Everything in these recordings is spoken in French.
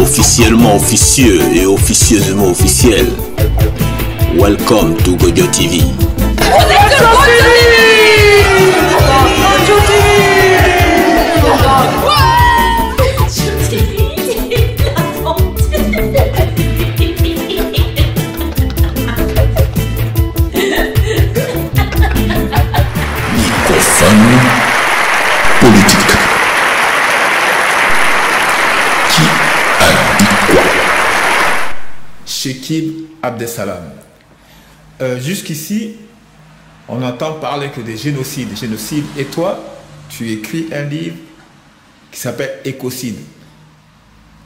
Officiellement officieux et officieusement officiel. Welcome to Gojo TV. Microphone politique. Qui a dit quoi? Chekib Abdesalam. Jusqu'ici, on entend parler que des génocides. Et toi, tu écris un livre qui s'appelle Écocide.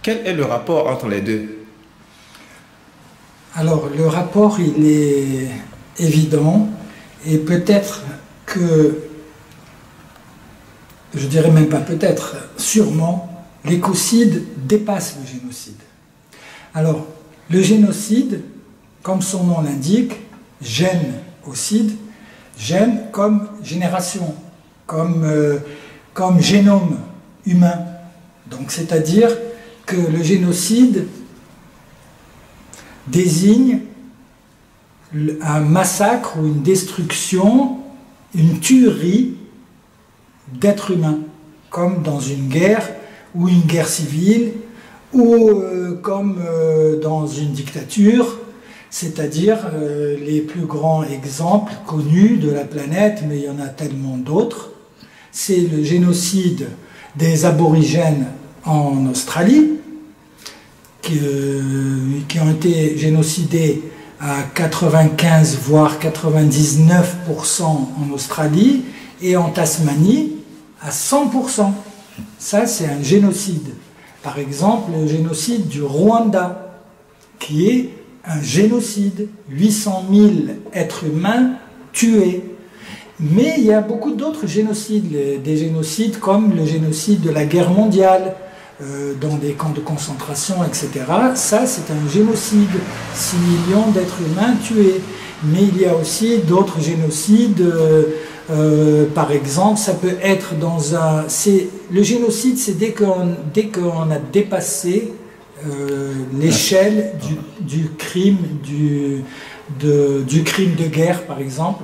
Quel est le rapport entre les deux? Alors, le rapport, il est évident, et peut-être que, je dirais même pas peut-être, sûrement, l'écocide dépasse le génocide. Alors, le génocide, comme son nom l'indique, génocide, gène comme génération, comme génome humain. Donc, c'est-à-dire que le génocide désigne un massacre ou une destruction, une tuerie d'êtres humains, comme dans une guerre ou une guerre civile, ou comme dans une dictature, c'est-à-dire les plus grands exemples connus de la planète, mais il y en a tellement d'autres. C'est le génocide des aborigènes en Australie, qui ont été génocidés à 95 voire 99% en Australie, et en Tasmanie à 100%. Ça, c'est un génocide. Par exemple, le génocide du Rwanda, qui est un génocide, 800 000 êtres humains tués. Mais il y a beaucoup d'autres génocides, des génocides comme le génocide de la guerre mondiale, dans des camps de concentration, etc. Ça, c'est un génocide, 6 millions d'êtres humains tués. Mais il y a aussi d'autres génocides, par exemple, ça peut être dans un... Le génocide, c'est dès qu'on a dépassé l'échelle du crime, du crime de guerre, par exemple.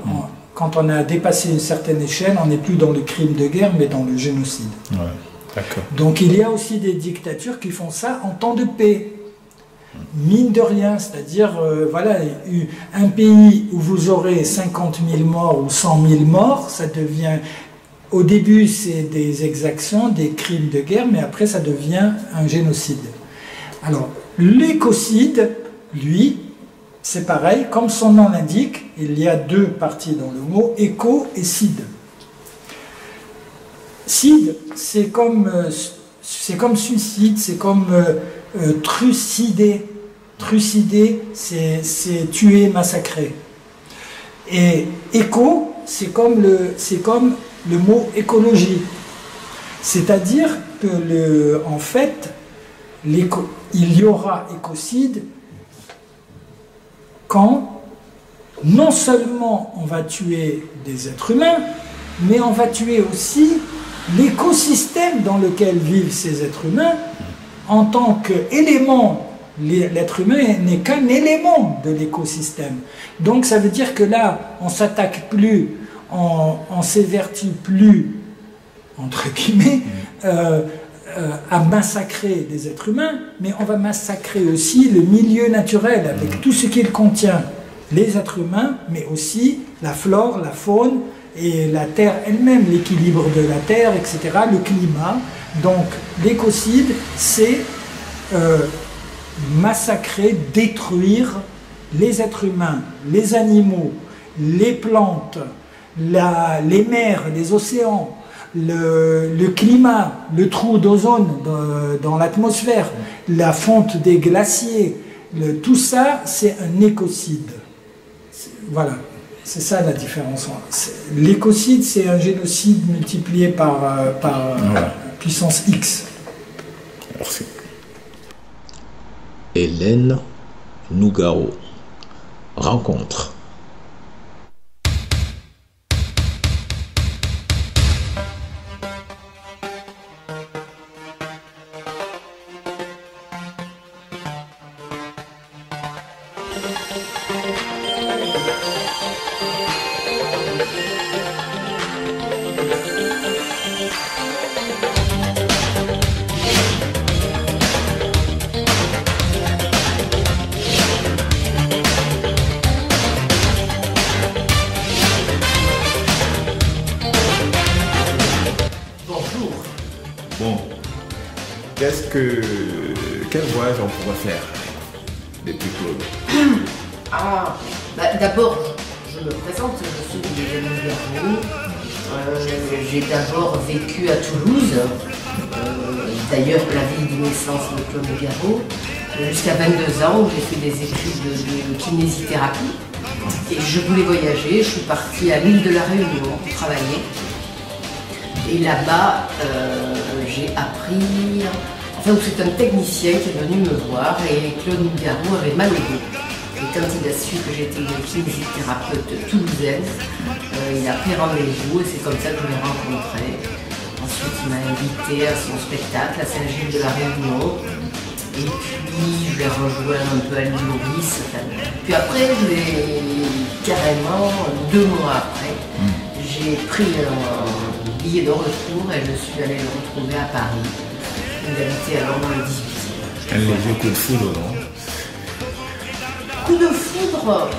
Quand on a dépassé une certaine échelle, on n'est plus dans le crime de guerre, mais dans le génocide. Ouais, d'accord. Donc il y a aussi des dictatures qui font ça en temps de paix. Mine de rien, c'est-à-dire, voilà, un pays où vous aurez 50 000 morts ou 100 000 morts, ça devient... Au début, c'est des exactions, des crimes de guerre, mais après, ça devient un génocide. Alors, l'écocide, lui, c'est pareil, comme son nom l'indique, il y a deux parties dans le mot, éco et cide. Cide, c'est comme suicide, c'est comme trucider. Trucider, c'est tuer, massacrer. Et éco, c'est comme le mot écologie. C'est-à-dire que, en fait, il y aura écocide quand non seulement on va tuer des êtres humains, mais on va tuer aussi l'écosystème dans lequel vivent ces êtres humains en tant qu'élément. L'être humain n'est qu'un élément de l'écosystème. Donc ça veut dire que là, on ne s'attaque plus, on s'évertue plus, entre guillemets, à massacrer des êtres humains, mais on va massacrer aussi le milieu naturel avec tout ce qu'il contient, les êtres humains, mais aussi la flore, la faune et la terre elle-même, l'équilibre de la terre, etc., le climat. Donc l'écocide, c'est massacrer, détruire les êtres humains, les animaux, les plantes, les mers, les océans, le climat, le trou d'ozone dans l'atmosphère, la fonte des glaciers, tout ça, c'est un écocide. Voilà, c'est ça la différence. L'écocide, c'est un génocide multiplié par puissance X. Merci. Hélène Nougaro. Rencontre. Quel voyage on pourrait faire depuis Claude? D'abord, je me présente, je suis Claude Garou. J'ai d'abord vécu à Toulouse, d'ailleurs la ville de naissance de Claude Garou, jusqu'à 22 ans où j'ai fait des études de kinésithérapie. Et je voulais voyager, je suis partie à l'île de la Réunion pour travailler. Et là-bas, j'ai appris... Donc c'est un technicien qui est venu me voir et Claude Garou avait mal au dos. Et quand il a su que j'étais une kinésithérapeute toulousaine, il a pris rendez-vous et c'est comme ça que je l'ai rencontré. Ensuite, il m'a invité à son spectacle à Saint-Gilles de la Réunion. Et puis, je l'ai rejoint un peu à l'île Maurice. Puis après, carrément, 2 mois après, j'ai pris un billet de retour et je suis allée le retrouver à Paris. Il habitait alors dans le 18e. Un léger coup de foudre, non? Coup de foudre,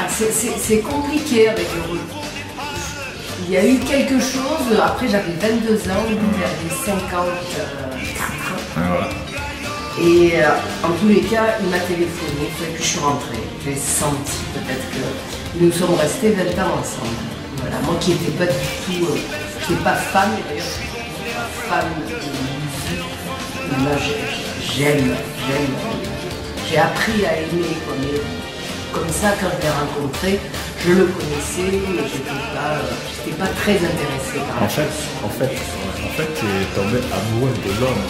c'est compliqué avec le retour. Il y a eu quelque chose, après j'avais 22 ans, lui il avait 54 ans. Voilà. Et en tous les cas, il m'a téléphoné, puis je suis rentrée. J'ai senti peut-être que nous sommes restés 20 ans ensemble. Voilà. Moi qui n'étais pas du tout, qui n'étais pas fan, et d'ailleurs je suis pas fan de musique. Moi j'aime. J'ai appris à aimer comme ça quand je l'ai rencontré. Je le connaissais, mais je n'étais pas très intéressée par la chanson. En fait, tu es tombé amoureux de l'homme.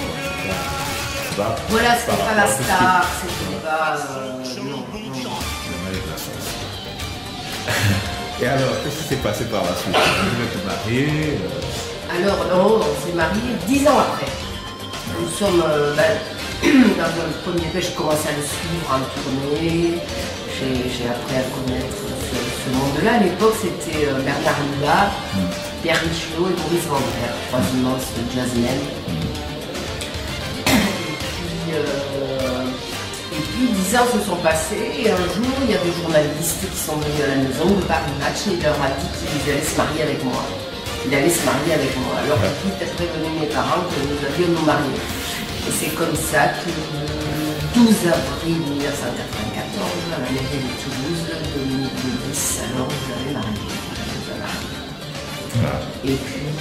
Voilà, c'était pas la star, c'était pas... non. Et alors, qu'est-ce qui s'est passé par la suite? Vous êtes mariés? Alors, non, on s'est mariés 10 ans après. Nous sommes dans un premier temps, j'ai commencé à le suivre en tournée. J'ai appris à connaître ce monde-là. À l'époque, c'était Bernard Lula, Pierre Richelot et Maurice Vander, 3 immenses jazzmen. Et puis 10 ans se sont passés et un jour il y a des journalistes qui sont venus à la maison de Paris Match et il leur a dit qu'il allait se marier avec moi. Il allait se marier avec moi. Alors tout a prévenu mes parents que nous allions nous marier. Et c'est comme ça que le 12 avril 1994, à la mairie de Toulouse, Dominique Delis, alors vous allez marier. Voilà. Et puis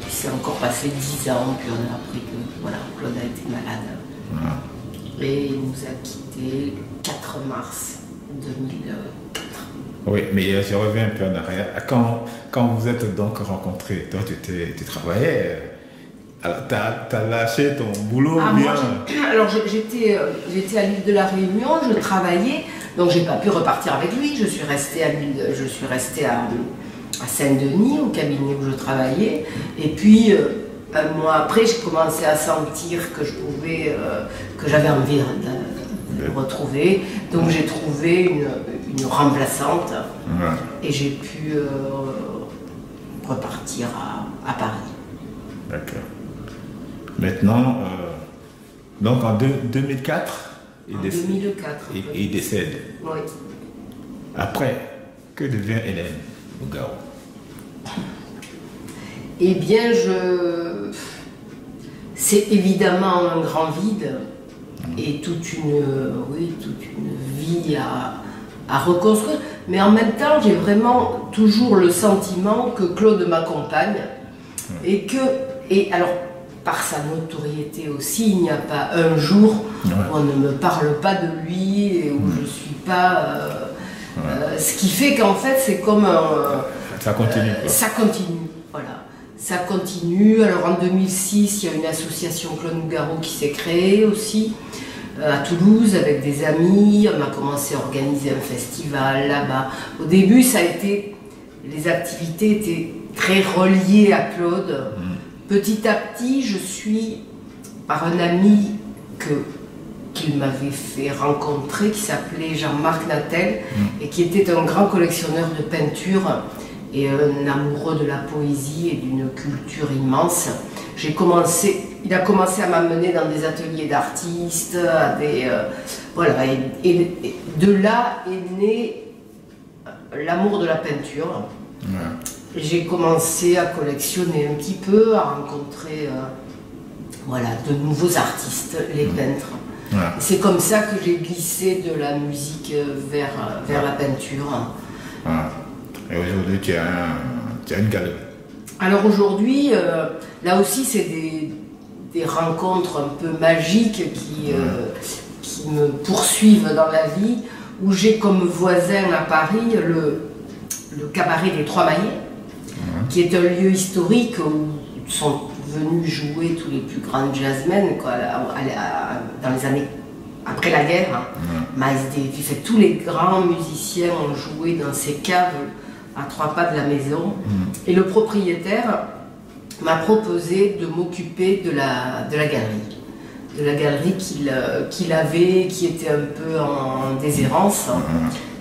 il s'est encore passé 10 ans, puis on a appris que voilà, Claude a été malade. Et il nous a quittés le 4 mars 2004. Oui, mais je reviens un peu en arrière. Quand vous êtes donc rencontrés, toi tu travaillais, alors t'as lâché ton boulot bien? Alors j'étais à l'île de la Réunion, je travaillais, donc j'ai pas pu repartir avec lui. Je suis restée à Saint-Denis, au cabinet où je travaillais, et puis un mois après, j'ai commencé à sentir que que j'avais envie de le retrouver. Donc j'ai trouvé une remplaçante et j'ai pu repartir à Paris. D'accord. Maintenant, donc en 2004, il décède. Oui. Après, que devient Hélène Garou? Eh bien, c'est évidemment un grand vide et toute une vie à reconstruire. Mais en même temps, j'ai vraiment toujours le sentiment que Claude m'accompagne et alors, par sa notoriété aussi, il n'y a pas un jour où on ne me parle pas de lui et où je ne suis pas... ce qui fait qu'en fait, c'est comme un... Ça continue. Ça continue, voilà. Ça continue. Alors en 2006, il y a une association Claude Garou qui s'est créée aussi à Toulouse avec des amis. On a commencé à organiser un festival là-bas. Au début, les activités étaient très reliées à Claude. Petit à petit, je suis, par un ami qu'il m'avait fait rencontrer, qui s'appelait Jean-Marc Natel, et qui était un grand collectionneur de peintures et un amoureux de la poésie et d'une culture immense. Il a commencé à m'amener dans des ateliers d'artistes, voilà, et de là est né l'amour de la peinture. J'ai commencé à collectionner un petit peu, à rencontrer voilà, de nouveaux artistes, les peintres. Voilà. C'est comme ça que j'ai glissé de la musique vers la peinture. Voilà. Et aujourd'hui, tu as une galerie. Alors aujourd'hui, là aussi, c'est des rencontres un peu magiques qui me poursuivent dans la vie, où j'ai comme voisin à Paris le cabaret des Trois Maillets, qui est un lieu historique où sont venus jouer tous les plus grands jazzmen quoi, dans les années après la guerre. Miles Davis, tous les grands musiciens ont joué dans ces caves à 3 pas de la maison. Et le propriétaire m'a proposé de m'occuper de la galerie. De la galerie qu'il avait, qui était un peu en déshérence.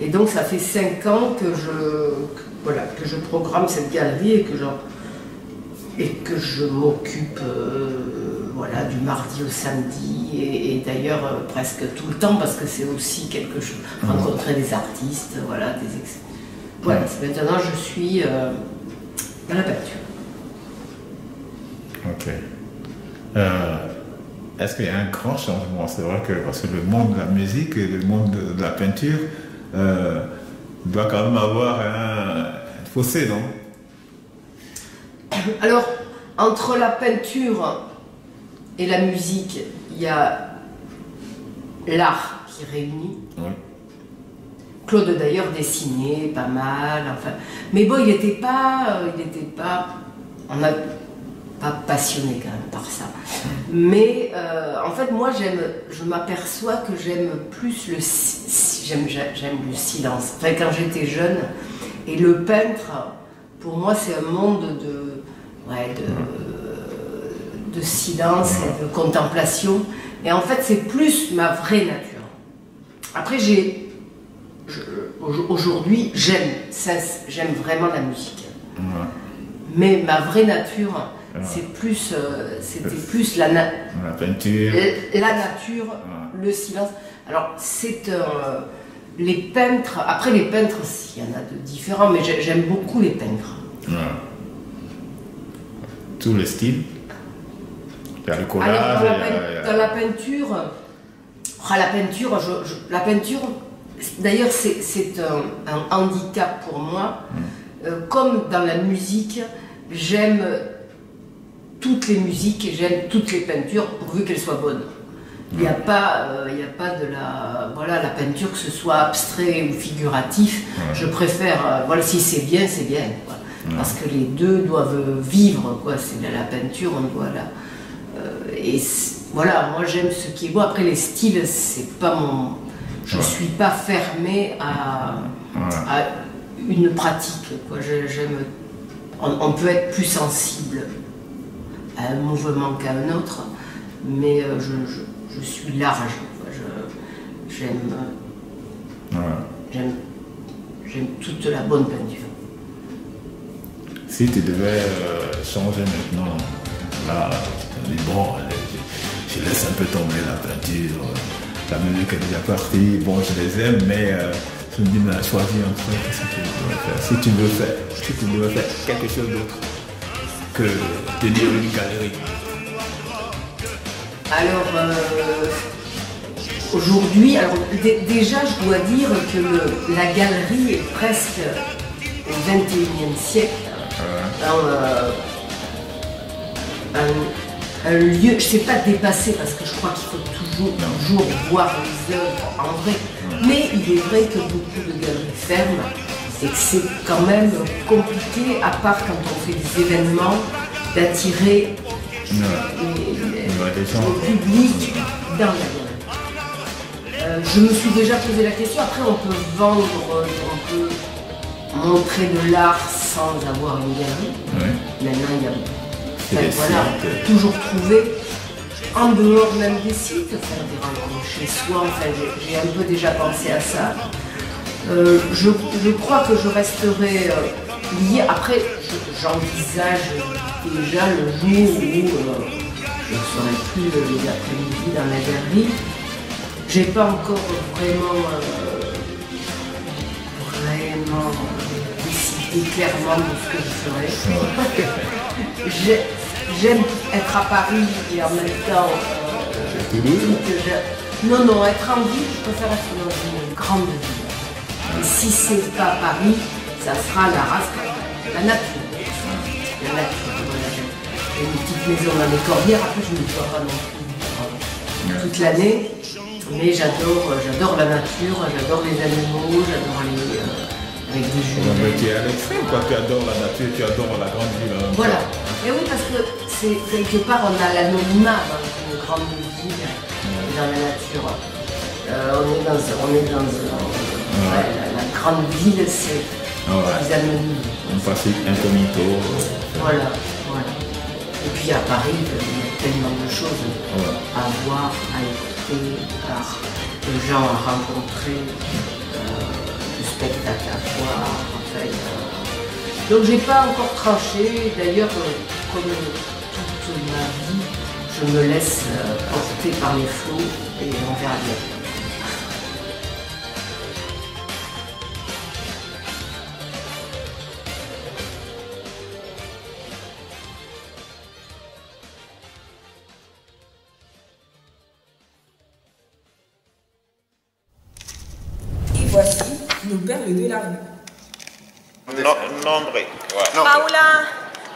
Et donc ça fait 5 ans que je programme cette galerie et que je m'occupe du mardi au samedi et d'ailleurs presque tout le temps parce que c'est aussi quelque chose, rencontrer des artistes, maintenant je suis dans la peinture. Ok. Est-ce qu'il y a un grand changement? C'est vrai que parce que le monde de la musique et le monde de la peinture doit quand même avoir un fossé, non? Alors, entre la peinture et la musique, il y a l'art qui réunit. Oui. Claude d'ailleurs dessinait pas mal, mais bon, il n'était pas, on n'a pas passionné quand même par ça. Mais en fait, moi, je m'aperçois que j'aime plus j'aime le silence. Enfin, quand j'étais jeune, et le peintre, pour moi, c'est un monde de silence et de contemplation. Et en fait, c'est plus ma vraie nature. Après, aujourd'hui, j'aime vraiment la musique. Mais ma vraie nature, c'était plus la peinture, la nature, le silence. Alors, les peintres, après les peintres, il y en a de différents, mais j'aime beaucoup les peintres. Tous les styles. Il y a le collage. Alors, dans la peinture, la peinture, d'ailleurs, c'est un handicap pour moi. Comme dans la musique, j'aime toutes les musiques et j'aime toutes les peintures pourvu qu'elles soient bonnes. Il n'y a pas de la peinture, que ce soit abstrait ou figuratif. Je préfère, si c'est bien, c'est bien. Parce que les deux doivent vivre, c'est la peinture, on doit moi j'aime ce qui est beau. Après les styles, c'est pas mon. Je suis pas fermée à une pratique. On peut être plus sensible à un mouvement qu'à un autre, mais je suis large. J'aime toute la bonne peinture. Si tu devais changer maintenant, là, tu dis bon, je laisse un peu tomber la peinture, la musique est déjà partie, bon, je les aime, mais je me dis, mais choisis un truc, qu'est-ce que tu devrais faire? Si tu devais faire quelque chose d'autre que tenir une galerie. Alors, aujourd'hui, déjà, je dois dire que la galerie est presque au XXIe siècle. Un lieu, je ne sais pas dépasser parce que je crois qu'il faut toujours voir les œuvres en vrai. Mais il est vrai que beaucoup de galeries ferment et que c'est quand même compliqué, à part quand on fait des événements, d'attirer le public dans la galerie. Je me suis déjà posé la question. Après, on peut vendre, on peut montrer de l'art sans avoir une galerie. Maintenant, il y a toujours trouver en dehors même des sites, faire des rencontres chez soi. Enfin, j'ai un peu déjà pensé à ça. Je crois que je resterai liée. Après, j'envisage déjà le jour où je ne serai plus les après-midi dans la galerie. J'ai pas encore vraiment décidé clairement de ce que je ferais. j'aime être à Paris et en même temps... non, être en ville, je préfère être dans une grande ville. Et si c'est pas Paris, ça sera la race, la nature. La nature, voilà. J'ai une petite maison dans les Corbières, après je ne me vois pas non plus toute l'année. Mais j'adore la nature, j'adore les animaux, j'adore les... avec des jeux. Mais tu es à l'extrême, quoi. Tu adores la nature, tu adores la grande ville. Voilà. Et oui, parce que c'est quelque part, on a l'anonymat dans une grande ville, dans la nature. On est dans la grande ville, c'est plus anonyme. On passe incognito. Voilà. Et puis à Paris, il y a tellement de choses à voir, à écouter, de gens à rencontrer, de spectacles à voir. Donc j'ai pas encore tranché. D'ailleurs, comme toute ma vie, je me laisse porter par les flots et on verra bien. Voici nos perles de la rue. Nombre. Ouais.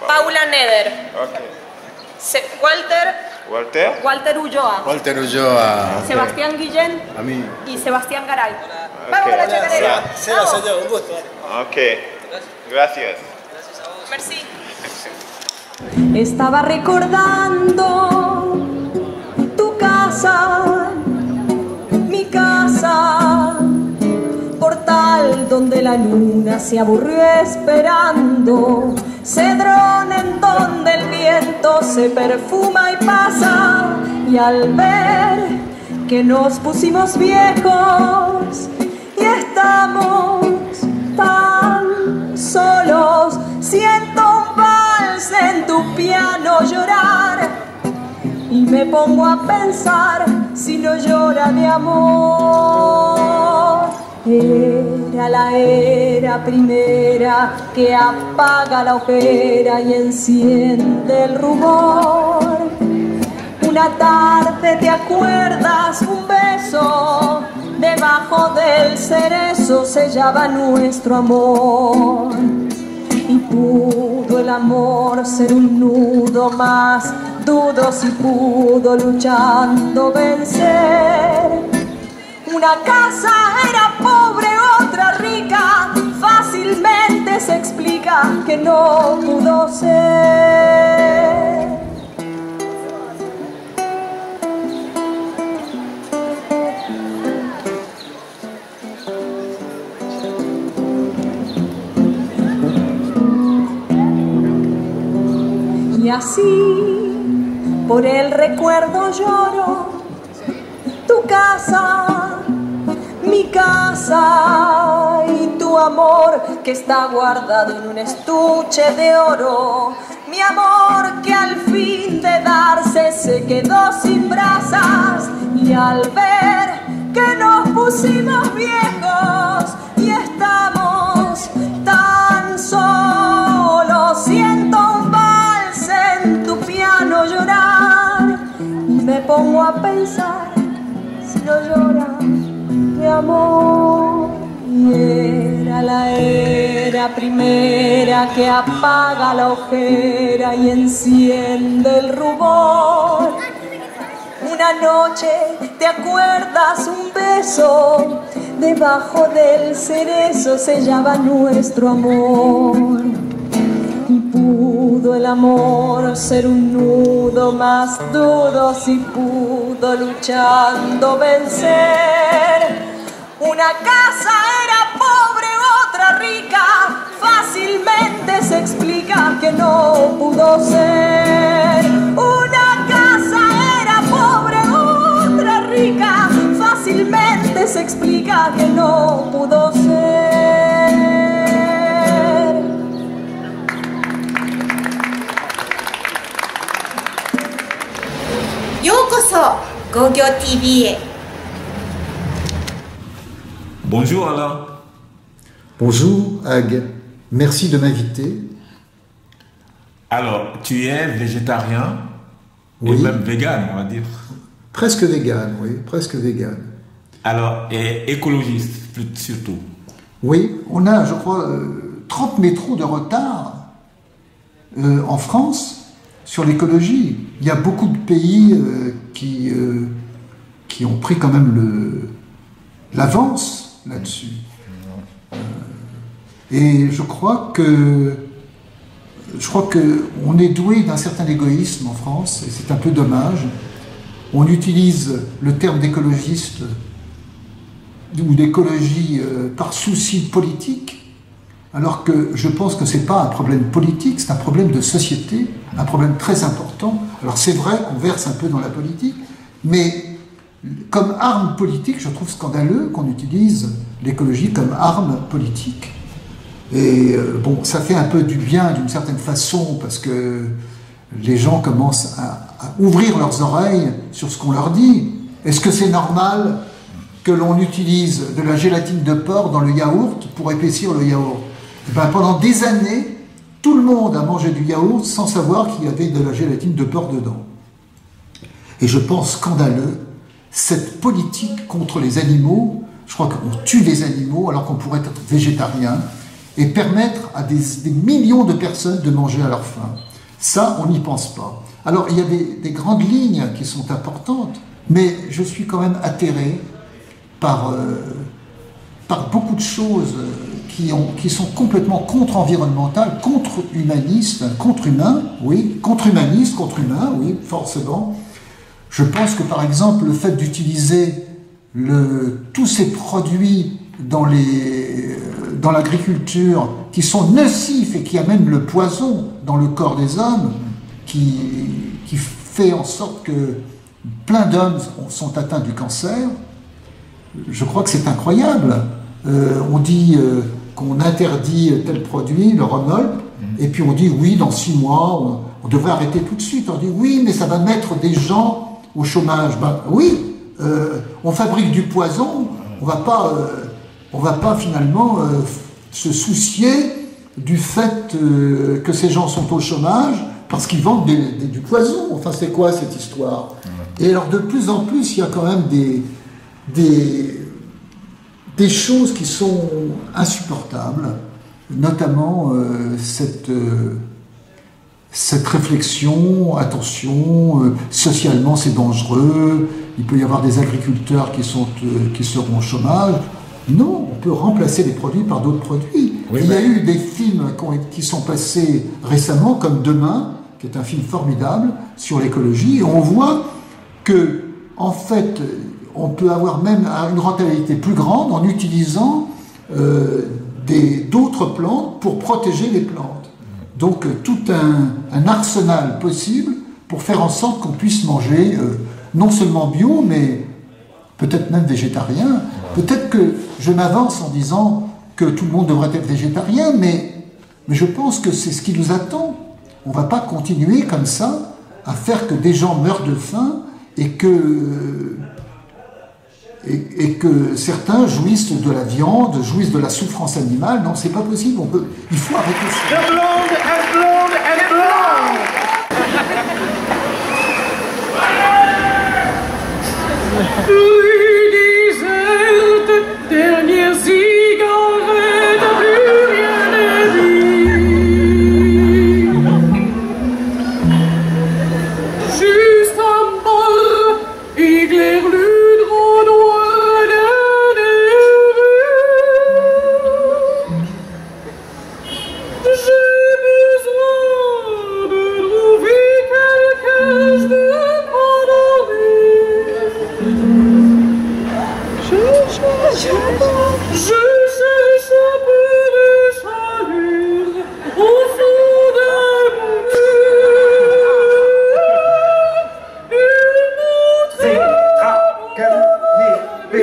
Paula Neder. Ok. Walter Ulloa. Walter Ulloa. Sebastián Guillén. A mí. Y Sebastián Garay. Vamos a la chacarera. Señor, un gusto. Ok. Gracias. Merci. Estaba recordando tu casa, mi casa, portal donde la luna se aburrió esperando, cedrón en donde el viento se perfuma y pasa, y al ver que nos pusimos viejos y estamos tan solos, siento un vals en tu piano llorar y me pongo a pensar si no llora de amor. Era la era primera que apaga la hoguera y enciende el rubor. Una tarde, ¿te acuerdas? Un beso debajo del cerezo sellaba nuestro amor. Y pudo el amor ser un nudo más, dudo si pudo luchando vencer. Una casa era pobre, otra rica, fácilmente se explica que no pudo ser. Y así, por el recuerdo lloro, tu casa, mi casa y tu amor que está guardado en un estuche de oro. Mi amor que al fin de darse se quedó sin brasas, y al ver que nos pusimos viejos y estamos tan solos, siento un vals en tu piano llorar y me pongo a pensar si no llora de amor. Y era la era primera que apaga la ojera y enciende el rubor. Una noche, ¿te acuerdas? Un beso debajo del cerezo sellaba nuestro amor. Y pudo el amor ser un nudo más duro si pudo luchando vencer. Una casa era pobre, otra rica, fácilmente se explica que no pudo ser. Una casa era pobre, otra rica, fácilmente se explica que no pudo ser. Yokoso, Gogyo TV. Bonjour Alain. Bonjour Ag, merci de m'inviter. Alors, tu es végétarien et Oui. même vegan, on va dire. Presque vegan, oui, presque vegan. Alors, et écologiste, surtout. Oui, on a, je crois, 30 métros de retard en France sur l'écologie. Il y a beaucoup de pays qui ont pris quand même l'avance là-dessus. Et je crois que on est doué d'un certain égoïsme en France, et c'est un peu dommage. On utilise le terme d'écologiste ou d'écologie par souci politique, alors que je pense que ce n'est pas un problème politique, c'est un problème de société, un problème très important. Alors c'est vrai qu'on verse un peu dans la politique, mais comme arme politique, je trouve scandaleux qu'on utilise l'écologie comme arme politique. Et bon, ça fait un peu du bien d'une certaine façon, parce que les gens commencent à ouvrir leurs oreilles sur ce qu'on leur dit. Est-ce que c'est normal que l'on utilise de la gélatine de porc dans le yaourt pour épaissir le yaourt? Et ben, pendant des années, tout le monde a mangé du yaourt sans savoir qu'il y avait de la gélatine de porc dedans. Et je pense scandaleux, cette politique contre les animaux. Je crois qu'on tue les animaux alors qu'on pourrait être végétarien et permettre à des millions de personnes de manger à leur faim. Ça, on n'y pense pas. Alors, il y a des grandes lignes qui sont importantes, mais je suis quand même atterré par beaucoup de choses qui sont complètement contre-environnementales, contre-humanistes, contre-humains, oui, contre-humanistes, contre-humains, oui, forcément. Je pense que, par exemple, le fait d'utiliser tous ces produits dans l'agriculture qui sont nocifs et qui amènent le poison dans le corps des hommes, qui fait en sorte que plein d'hommes sont atteints du cancer, je crois que c'est incroyable. On dit qu'on interdit tel produit, le Roundup, et puis on dit oui, dans 6 mois, on devrait arrêter tout de suite. On dit oui, mais ça va mettre des gens au chômage. Ben oui, on fabrique du poison, on va pas finalement se soucier du fait que ces gens sont au chômage parce qu'ils vendent du poison. Enfin, c'est quoi cette histoire? Et alors, de plus en plus, il y a quand même des choses qui sont insupportables, notamment cette réflexion, attention, socialement c'est dangereux, il peut y avoir des agriculteurs qui seront au chômage. Non, on peut remplacer les produits par d'autres produits. Oui, il y a eu des films qui sont passés récemment, comme Demain, qui est un film formidable sur l'écologie, et on voit que, en fait, on peut avoir même une rentabilité plus grande en utilisant d'autres plantes pour protéger les plantes. Donc tout un arsenal possible pour faire en sorte qu'on puisse manger non seulement bio, mais peut-être même végétarien. Peut-être que je m'avance en disant que tout le monde devrait être végétarien, mais je pense que c'est ce qui nous attend. On ne va pas continuer comme ça à faire que des gens meurent de faim et que certains jouissent de la viande, jouissent de la souffrance animale. Non, c'est pas possible. Il faut arrêter ça. The blonde and blonde and blonde. Dernière cigarette, plus rien n'est dit. Juste un mort éclaire le drap noir d'un j'ai besoin de trouver quelqu'un, je veux je cherche un peu de chaleur au fond de mon cœur. Une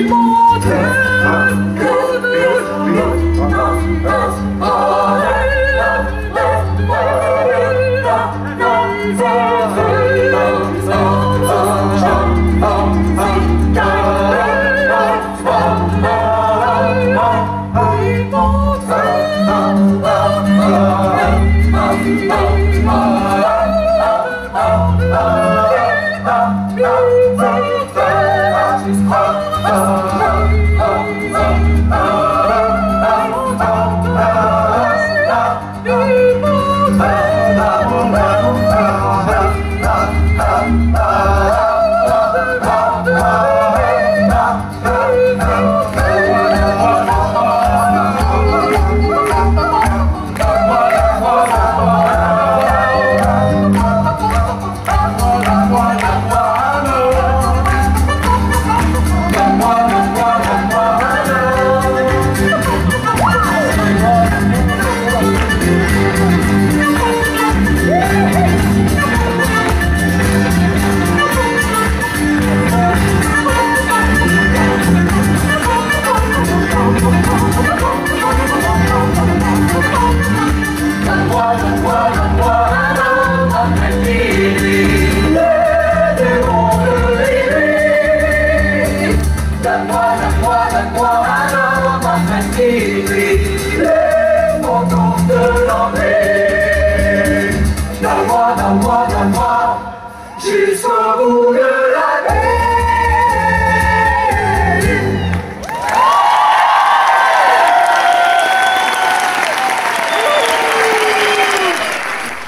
montre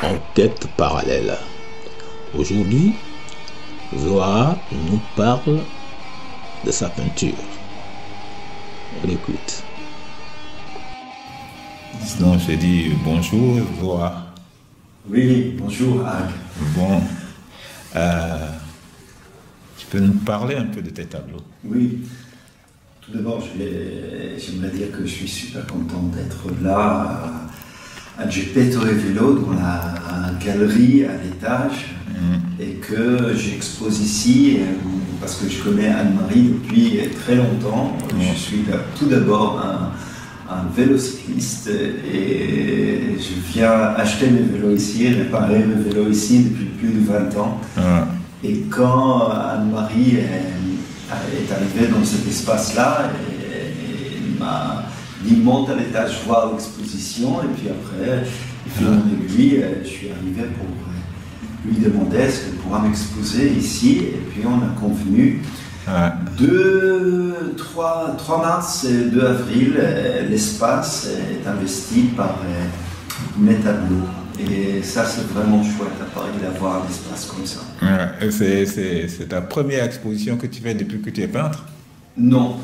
Enquête parallèle. Aujourd'hui, Zohara nous parle de sa peinture. On l'écoute. Donc j'ai dit bonjour Zohara. Oui, bonjour Ag. Bon, tu peux nous parler un peu de tes tableaux? Oui, tout d'abord j'aimerais dire que je suis super content d'être là à Geppetto et Vélo dans la galerie à l'étage et que j'expose ici parce que je connais Anne-Marie depuis très longtemps. Je suis tout d'abord un vélocycliste et je viens acheter mes vélos ici, réparer mes vélos ici depuis plus de 20 ans. Et quand Anne-Marie est arrivée dans cet espace-là, elle m'a dit monte à l'étage voir l'exposition et puis après, fil en aiguille, je suis arrivé pour lui demander est-ce qu'elle pourra m'exposer ici et puis on a convenu 3 mars et 2 avril, l'espace est investi par mes tableaux. Et ça, c'est vraiment chouette à Paris d'avoir un espace comme ça. C'est ta première exposition que tu fais depuis que tu es peintre? Non.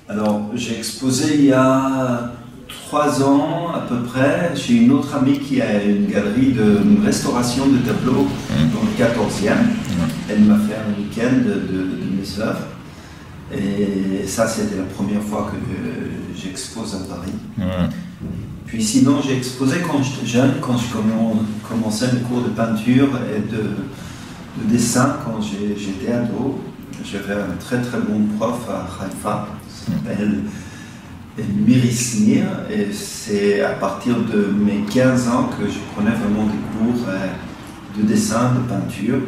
Alors, j'ai exposé il y a 3 ans à peu près. J'ai une autre amie qui a une galerie de restauration de tableaux dans le 14e. Elle m'a fait un week-end de mes œuvres. Et ça, c'était la première fois que j'expose à Paris. Puis sinon, j'ai exposé quand j'étais jeune, quand je commençais mes cours de peinture et de dessin quand j'étais ado. J'avais un très très bon prof à Haïfa, qui s'appelle Mirisnir, et c'est à partir de mes 15 ans que je prenais vraiment des cours de dessin, de peinture.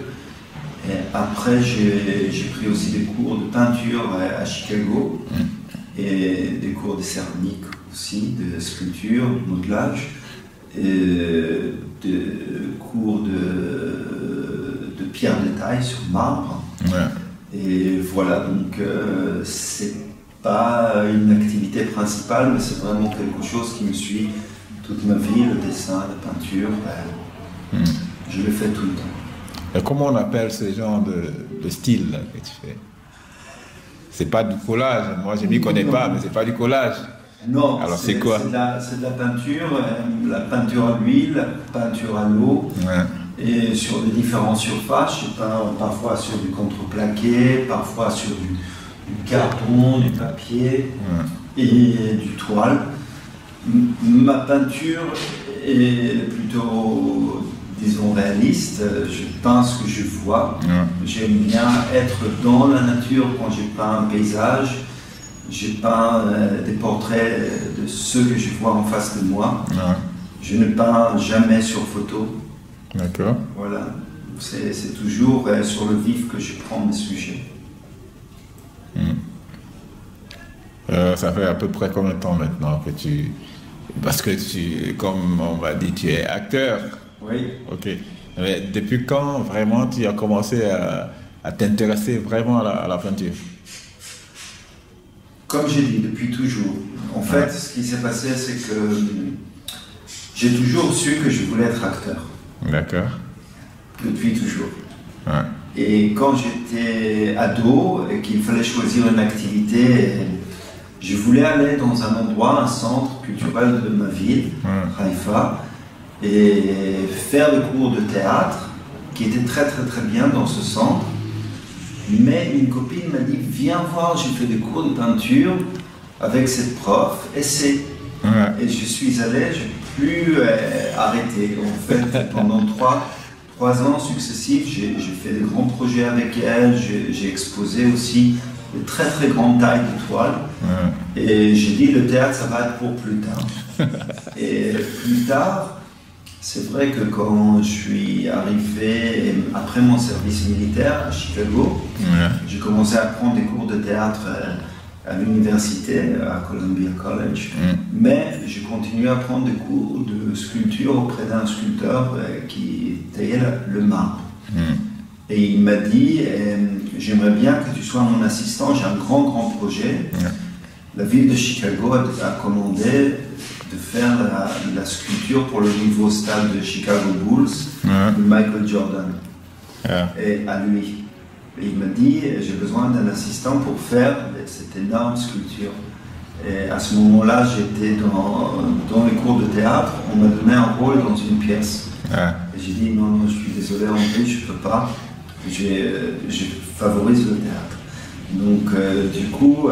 Et après, j'ai pris aussi des cours de peinture à Chicago et des cours de céramique aussi, de sculpture, de modelage, et des cours de pierre de taille sur marbre. Et voilà, donc c'est pas une activité principale, mais c'est vraiment quelque chose qui me suit toute ma vie, le dessin, la peinture. Je le fais tout le temps. Et comment on appelle ce genre de style là, que tu fais? C'est pas du collage, moi je m'y connais pas, mais c'est pas du collage. Non, alors c'est quoi? C'est de la peinture à l'huile, la peinture à l'eau. Et sur des différentes surfaces, je peins parfois sur du contreplaqué, parfois sur du carton, du papier et du toile. Ma peinture est plutôt, disons, réaliste. Je peins ce que je vois. J'aime bien être dans la nature quand je peins un paysage. Je peins des portraits de ceux que je vois en face de moi. Je ne peins jamais sur photo. D'accord. Voilà, c'est toujours sur le vif que je prends mes sujets. Ça fait à peu près combien de temps maintenant que tu... Parce que tu, comme on m'a dit, tu es acteur. Oui. Ok. Mais depuis quand vraiment tu as commencé à t'intéresser vraiment à la peinture? Comme j'ai dit, depuis toujours. En fait, ce qui s'est passé, c'est que j'ai toujours su que je voulais être acteur. D'accord. Depuis toujours. Ouais. Et quand j'étais ado et qu'il fallait choisir une activité, je voulais aller dans un endroit, un centre culturel de ma ville, Haïfa, et faire des cours de théâtre qui étaient très très très bien dans ce centre. Mais une copine m'a dit, viens voir, j'ai fait des cours de peinture avec cette prof, essaie. Et je suis allé, je n'ai plus arrêté. En fait, pendant 3 ans successifs, j'ai fait des grands projets avec elle, j'ai exposé aussi de très très grandes tailles de toiles. Et j'ai dit, le théâtre, ça va être pour plus tard. Et plus tard, c'est vrai que quand je suis arrivé, après mon service militaire à Chicago, j'ai commencé à prendre des cours de théâtre à l'université, à Columbia College, mais j'ai continué à prendre des cours de sculpture auprès d'un sculpteur qui taillait le marbre. Et il m'a dit, j'aimerais bien que tu sois mon assistant, j'ai un grand projet. La ville de Chicago a commandé de faire la sculpture pour le nouveau stade de Chicago Bulls de Michael Jordan, et à lui. Et il m'a dit, j'ai besoin d'un assistant pour faire cette énorme sculpture. Et à ce moment-là, j'étais dans les cours de théâtre, on m'a donné un rôle dans une pièce. Et j'ai dit, non, je suis désolé, André, je ne peux pas, je favorise le théâtre. Donc, du coup,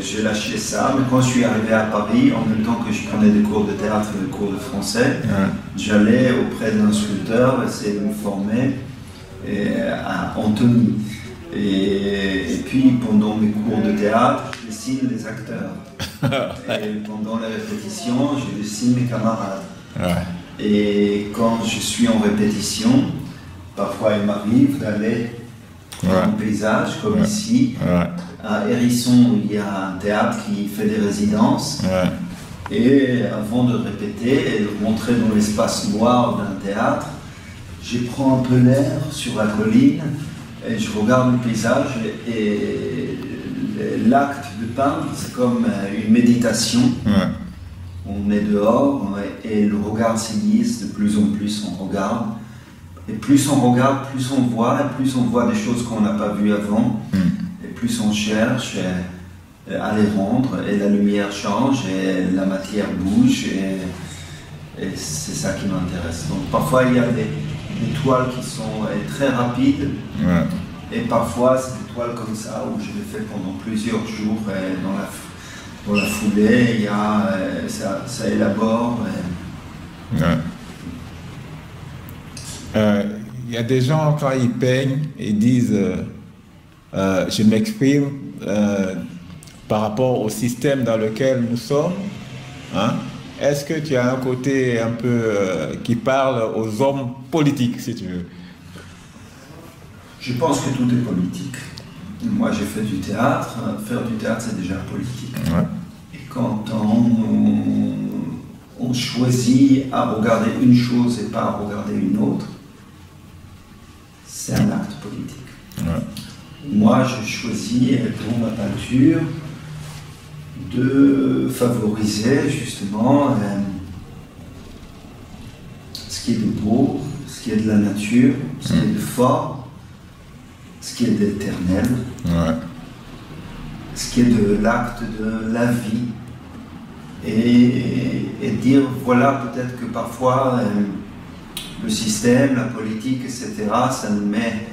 j'ai lâché ça, mais quand je suis arrivé à Paris, en même temps que je prenais des cours de théâtre et des cours de français, j'allais auprès d'un sculpteur essayer de me former à Antony. Et puis, pendant mes cours de théâtre, je dessine les acteurs. Et pendant les répétitions, je dessine mes camarades. Et quand je suis en répétition, parfois il m'arrive d'aller dans un paysage comme ici. À Hérisson, il y a un théâtre qui fait des résidences. Et avant de répéter et de rentrer dans l'espace noir d'un théâtre, je prends un peu l'air sur la colline et je regarde le paysage. Et l'acte de peindre, c'est comme une méditation. On est dehors et le regard s'aiguise, de plus en plus on regarde. Et plus on regarde, plus on voit, et plus on voit des choses qu'on n'a pas vues avant. Et plus on cherche à les rendre, et la lumière change, et la matière bouge, et c'est ça qui m'intéresse. Donc parfois il y a des toiles qui sont très rapides, et parfois c'est des toiles comme ça où je les fais pendant plusieurs jours, et dans la foulée, il y a, ça élabore. Il y a des gens, quand ils peignent, ils disent je m'exprime par rapport au système dans lequel nous sommes. Est-ce que tu as un côté un peu qui parle aux hommes politiques, si tu veux? Je pense que tout est politique. Moi, j'ai fait du théâtre. Faire du théâtre, c'est déjà politique. Et quand on choisit à regarder une chose et pas à regarder une autre, c'est un acte politique. Moi, je choisis dans ma peinture de favoriser justement ce qui est de beau, ce qui est de la nature, ce qui est de fort, ce qui est d'éternel, ce qui est de l'acte de la vie, et dire, voilà, peut-être que parfois le système, la politique, etc., ça nous met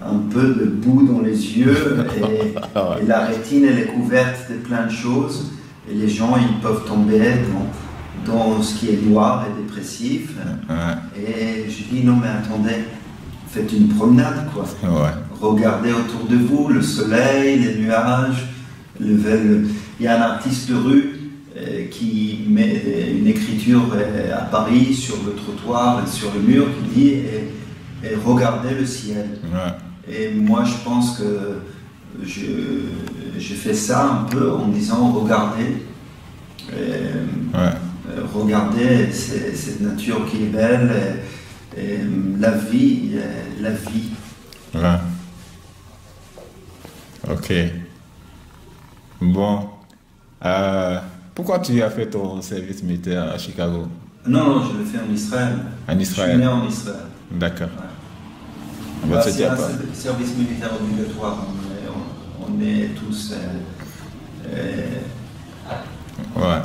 un peu de boue dans les yeux, et la rétine, elle est couverte de plein de choses, et les gens, ils peuvent tomber dans ce qui est noir et dépressif. Et je dis, non mais attendez, faites une promenade, quoi. Regardez autour de vous, le soleil, les nuages, il y a un artiste de rue qui met une écriture à Paris sur le trottoir et sur le mur qui dit et regardez le ciel. Et moi je pense que j'ai fait ça un peu en disant regardez, regardez cette nature qui est belle, et la vie. Ok. Bon. Pourquoi tu as fait ton service militaire à Chicago? Non, je le fais en Israël. En Israël. Je suis né en Israël. D'accord. Ouais. C'est un service militaire obligatoire. On est tous... Ouais.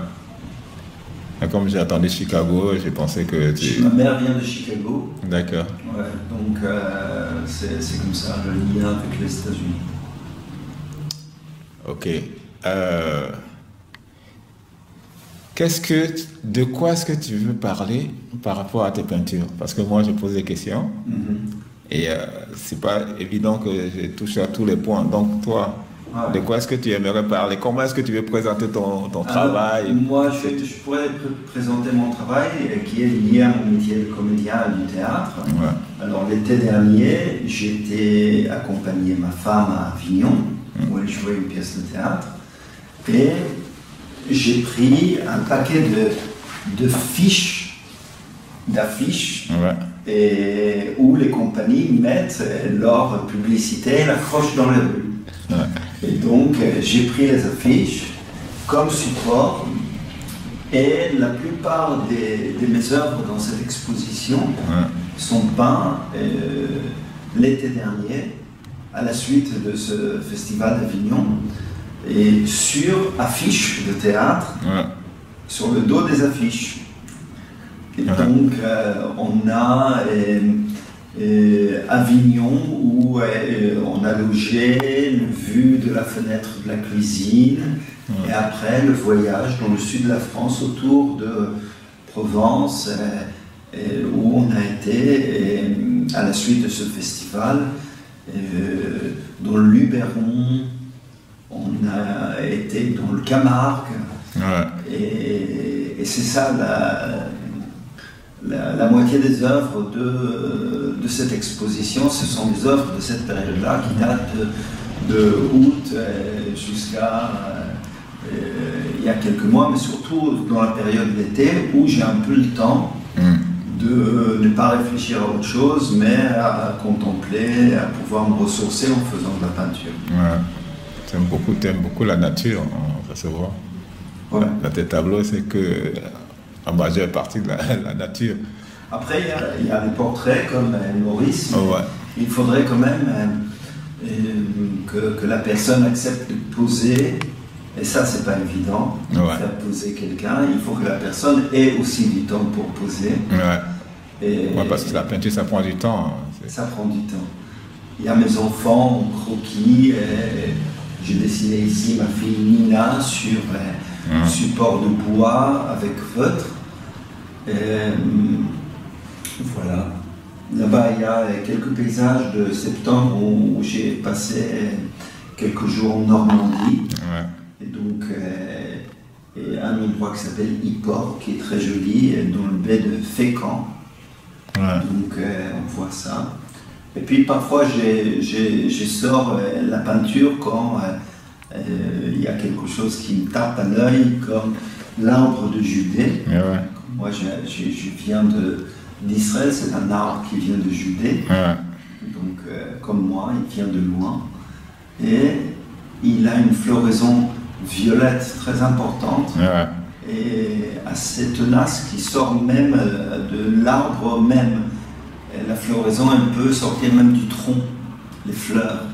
Et comme j'ai attendu Chicago, j'ai pensé que tu... Ma mère vient de Chicago. D'accord. Ouais, donc c'est comme ça, le lien avec les États-Unis. Ok. De quoi est-ce que tu veux parler par rapport à tes peintures? Parce que moi, je pose des questions et c'est pas évident que je touche à tous les points. Donc, toi, de quoi est-ce que tu aimerais parler? Comment est-ce que tu veux présenter ton travail? Moi, je pourrais présenter mon travail qui est lié à mon métier de comédien et du théâtre. Ouais. Alors, l'été dernier, j'étais accompagné ma femme à Avignon, où elle jouait une pièce de théâtre. Et j'ai pris un paquet d'affiches et où les compagnies mettent leur publicité et l'accrochent dans les rues. Ouais. Et donc j'ai pris les affiches comme support et la plupart de mes œuvres dans cette exposition sont peintes l'été dernier à la suite de ce festival d'Avignon. Et sur affiches de théâtre, sur le dos des affiches. Et donc, on a Avignon où on a logé, une vue de la fenêtre de la cuisine, et après le voyage dans le sud de la France autour de Provence, où on a été à la suite de ce festival, dans le Luberon. On a été dans le Camargue, et c'est ça la moitié des œuvres de cette exposition. Ce sont des œuvres de cette période-là qui datent de août jusqu'à il y a quelques mois, mais surtout dans la période d'été où j'ai un peu le temps de ne pas réfléchir à autre chose, mais à contempler, à pouvoir me ressourcer en faisant de la peinture. T'aimes beaucoup la nature, ça se voit. Ouais. Dans tes tableaux, c'est que la majeure partie de la nature. Après, il y a des portraits comme Maurice. Il faudrait quand même que la personne accepte de poser, et ça, c'est pas évident, faire poser quelqu'un. Il faut que la personne ait aussi du temps pour poser. Parce que la peinture, ça prend du temps. Ça prend du temps. Il y a mes enfants en croquis. J'ai dessiné ici ma fille Nina sur un support de bois avec feutre. Voilà. Là-bas, il y a quelques paysages de septembre où j'ai passé quelques jours en Normandie. Et donc, un endroit qui s'appelle Yport, qui est très joli, dans le baie de Fécamp. Donc, on voit ça. Et puis parfois je sors la peinture quand il y a quelque chose qui me tape à l'œil, comme l'arbre de Judée. Moi je viens d'Israël, c'est un arbre qui vient de Judée. Donc comme moi, il vient de loin. Et il a une floraison violette très importante. Et assez tenace qui sort même de l'arbre même. Et la floraison, elle peut sortir même du tronc, les fleurs.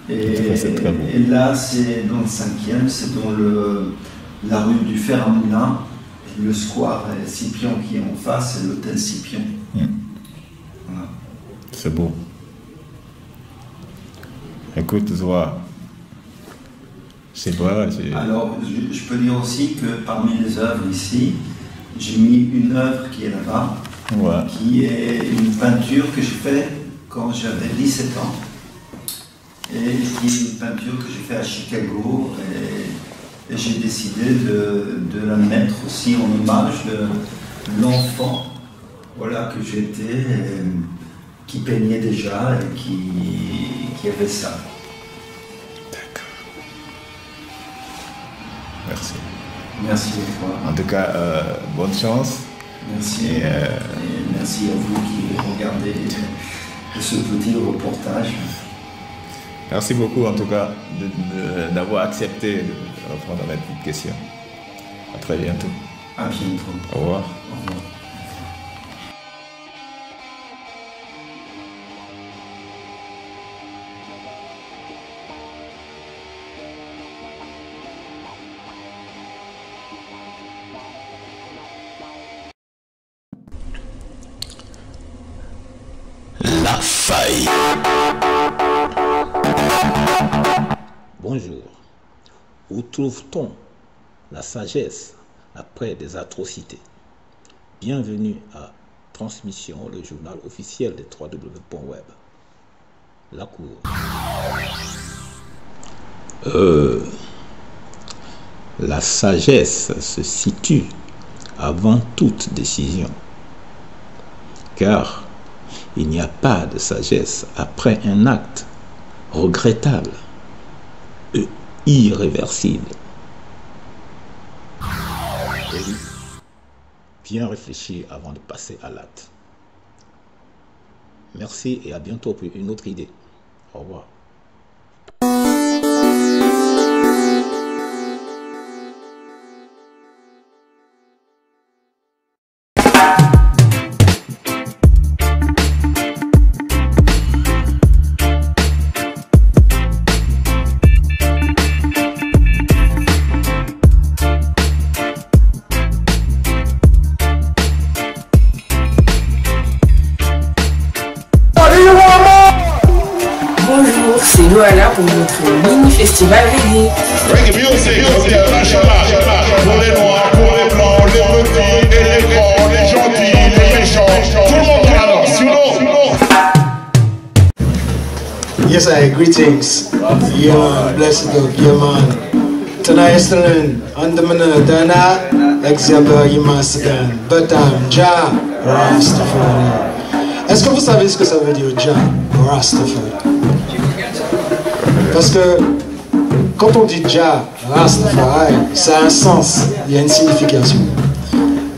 Et là, c'est dans le 5e, c'est dans la rue du Fer à Moulin, le square Scipion qui est en face, c'est l'hôtel Scipion. Voilà. C'est beau. Écoute, Zoa, c'est vrai. Alors, je peux dire aussi que parmi les œuvres ici, j'ai mis une œuvre qui est là-bas. Qui est une peinture que j'ai faite quand j'avais 17 ans et qui est une peinture que j'ai faite à Chicago et j'ai décidé de la mettre aussi en hommage de l'enfant que j'étais, qui peignait déjà et qui avait ça. D'accord. Merci. Merci à toi. En tout cas, bonne chance. Merci. Et merci à vous qui regardez ce petit reportage. Merci beaucoup en tout cas d'avoir accepté de répondre à ma petite question. À très bientôt. À bientôt. Au revoir. La faille. Bonjour. Où trouve-t-on la sagesse après des atrocités? Bienvenue à Transmission, le journal officiel des www.web. La Cour. La sagesse se situe avant toute décision, car il n'y a pas de sagesse après un acte regrettable et irréversible. Bien réfléchir avant de passer à l'acte. Merci et à bientôt pour une autre idée. Au revoir. Bonjour, c'est Loala pour vous montrer le mini-festival reggae. Reggae music, international, pour les noirs, pour les blancs, les petits et les grands, les gentils, les méchants, tout le monde la danse, you know. Yes, greetings. Yeah, man, blessed up, yeah, man. Tonight, yesterday, under Dana, Exaba, Yimasigan, Batam, Ja, Rastafari. Est-ce que vous savez ce que ça veut dire, Ja, Rastafari? Parce que quand on dit Ja, Rastafari, ça a un sens, il y a une signification.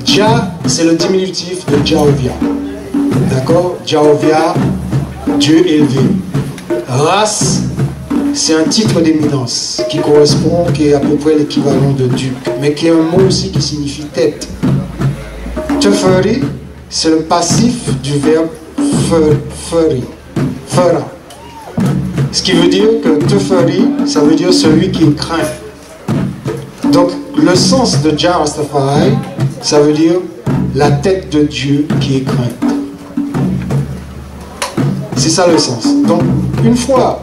Ja, c'est le diminutif de Jahovia. D'accord? Jahovia, Dieu élevé. Ras, c'est un titre d'éminence qui correspond, qui est à peu près l'équivalent de duc, mais qui est un mot aussi qui signifie tête. Teferi, c'est le passif du verbe feri, fera. Ce qui veut dire que Teferi, ça veut dire celui qui est craint. Donc le sens de Jah Rastafari, ça veut dire la tête de Dieu qui est crainte. C'est ça le sens. Donc une fois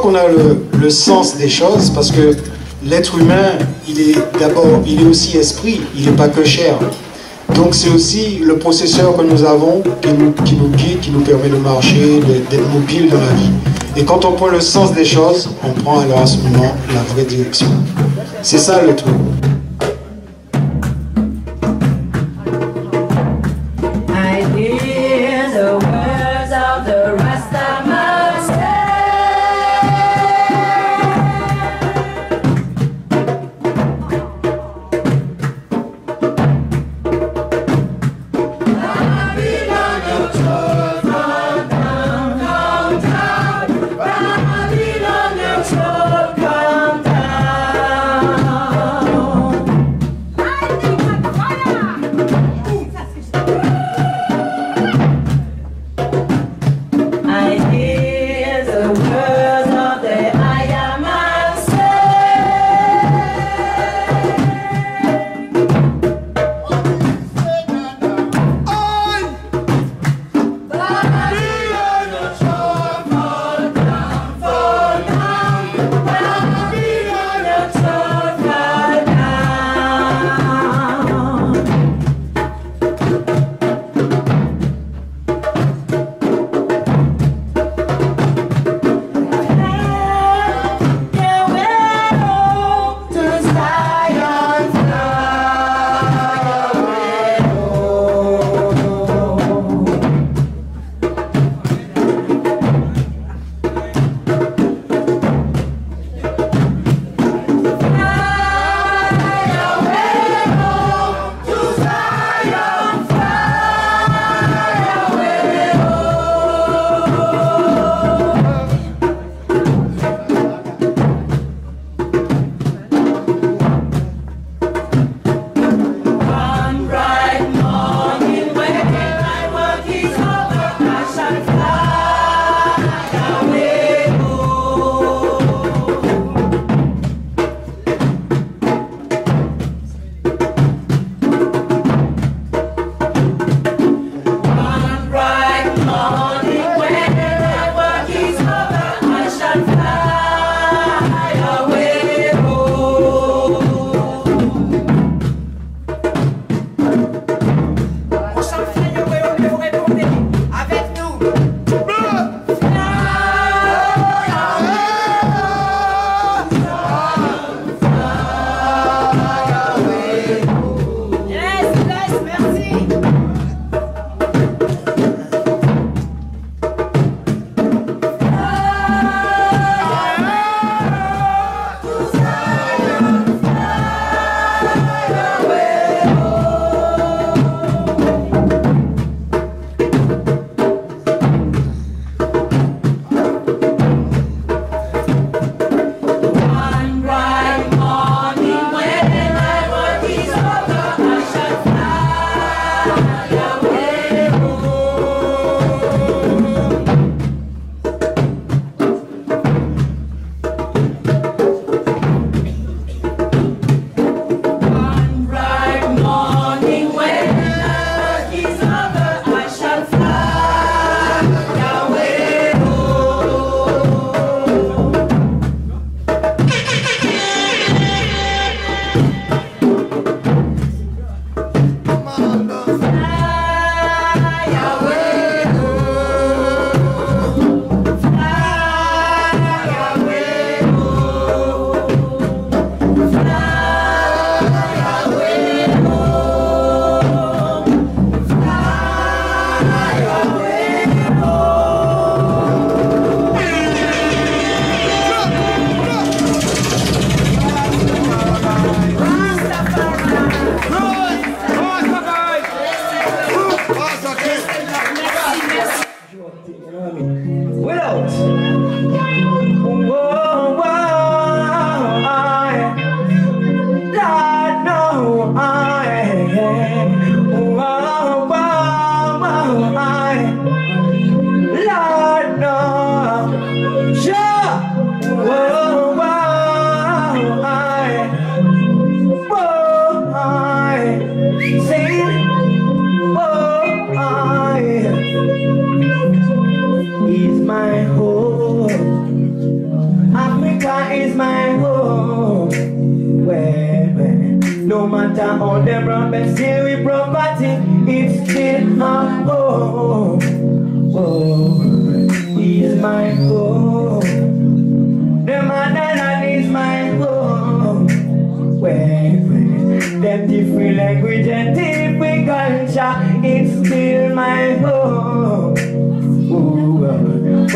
qu'on a le sens des choses, parce que l'être humain, il est aussi esprit, il n'est pas que chair. Donc c'est aussi le processeur que nous avons qui nous guide, qui nous permet de marcher, d'être mobile dans la vie. Et quand on prend le sens des choses, on prend alors à ce moment la vraie direction. C'est ça le truc. I hear the words of the Rastaman. No matter how them run, but still we property, it's still our home. Oh, he's my home. The motherland is my home. Where them different language and different culture, it's still my home. Oh,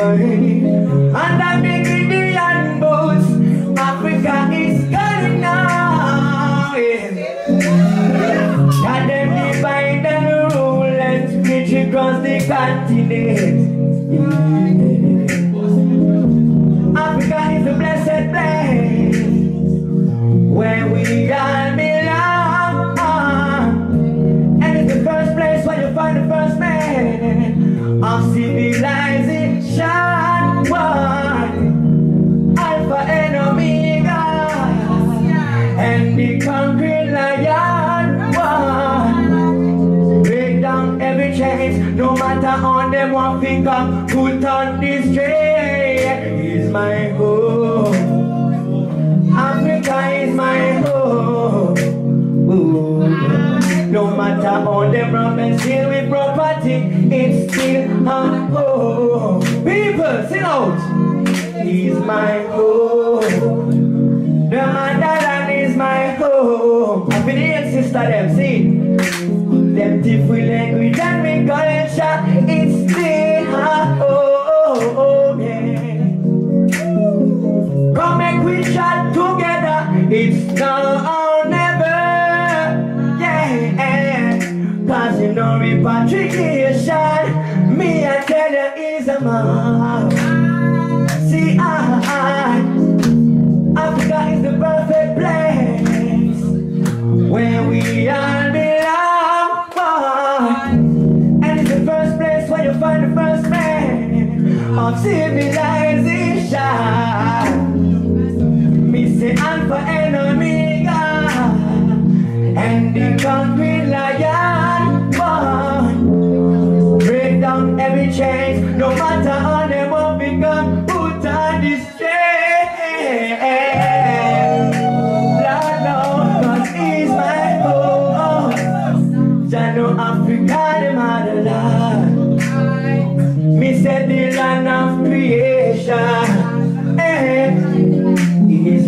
and I'm making the land boots. Africa is going now. And them divide and rule and switch across the continent. Africa is a blessed place where we all belong. And it's the first place where you find the first man of civilization. Alpha and Omega, and the conquering lion. Break down every chain, no matter on them one finger, put on this chain. Is my home. Africa is my home. Ooh. No matter on them run and steal with property, it's still our home. People, sing out. Is my home. The motherland is my home. I feel the sister them sing. Them different language and we culture, it's still our home. Yeah. Come make we chat together. It's now or never. Yeah. Cause you know repatriation, me I tell you is a man. See, Africa is the perfect place where we all belong. And it's the first place where you find the first man of civilization. Me say Alpha and Omega, and the conquering lion. Break down every chain, no matter how them will become. Put on this chain.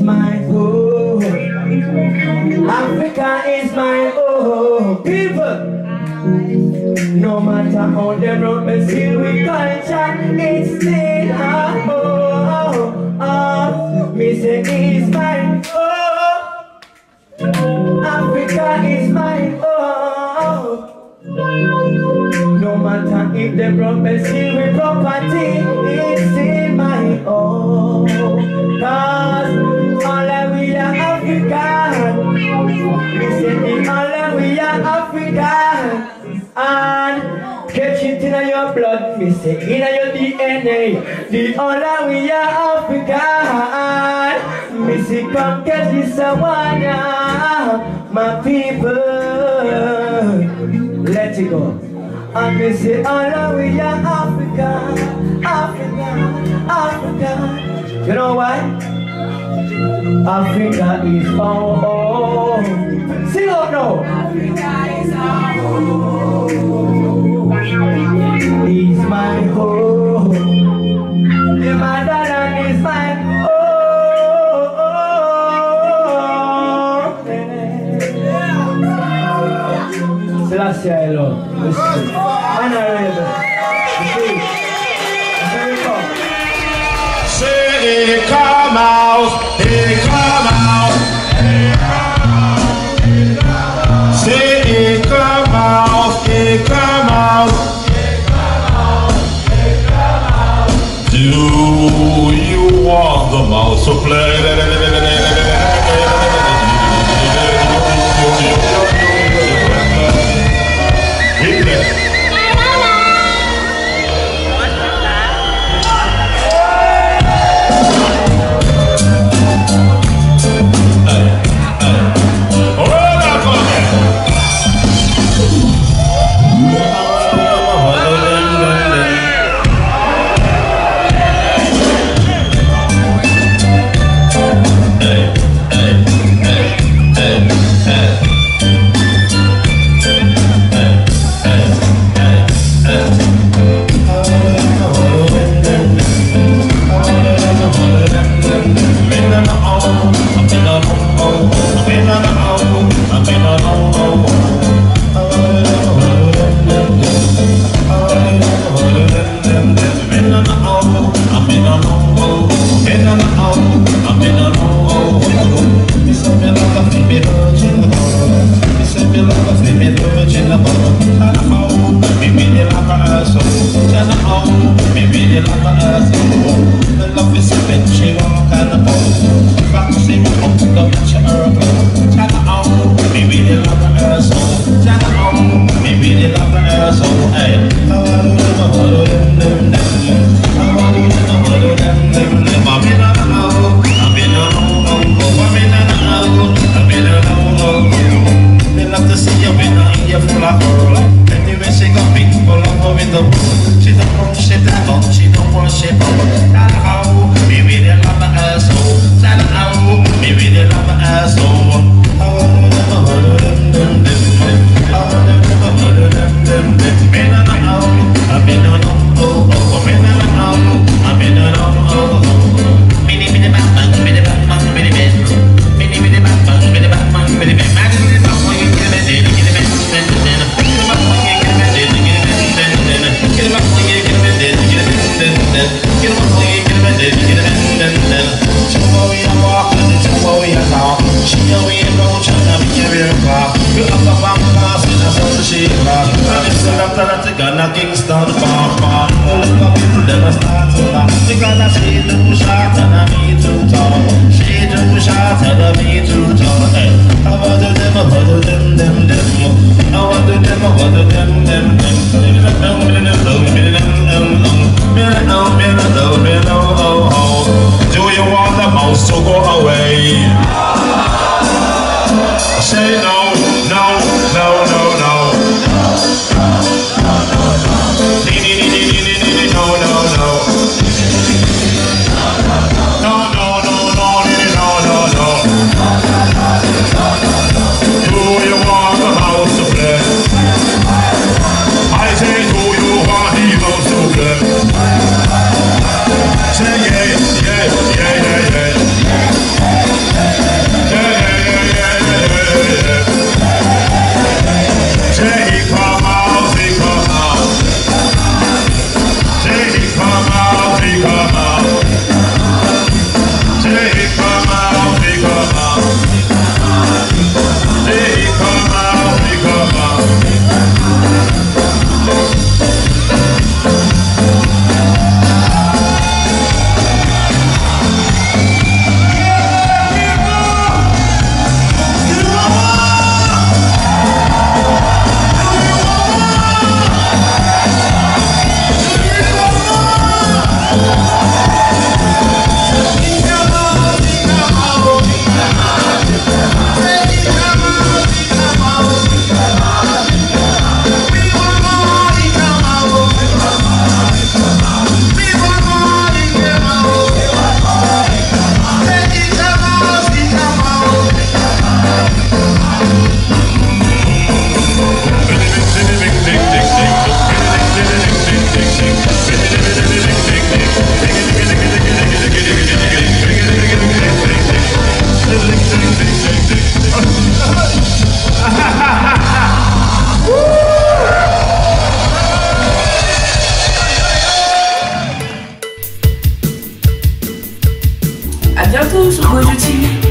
mine, oh. Africa is mine, oh. People, no matter how they run, but still we culture, it's still our home. Me say it's mine, oh. Africa is mine, oh. No matter if they run, but still we property, it's still mine, oh. Cause all we are African. We say all we are African. And catch it in your blood, me say in your DNA. The all we are African. Me say come catch this one, my people. Let it go. And me say all we are African, African, African. You know why? Africa is our home. Sing out now. Africa is our home. It's my home. The motherland is my home. Selassie, I love. Say, come out, hey, come out, hey, come out, hey, come out. Say, come out, hey, come out, hey, come out, hey, come out. Do you want the mouse to play? bientôt sur Gojo TV.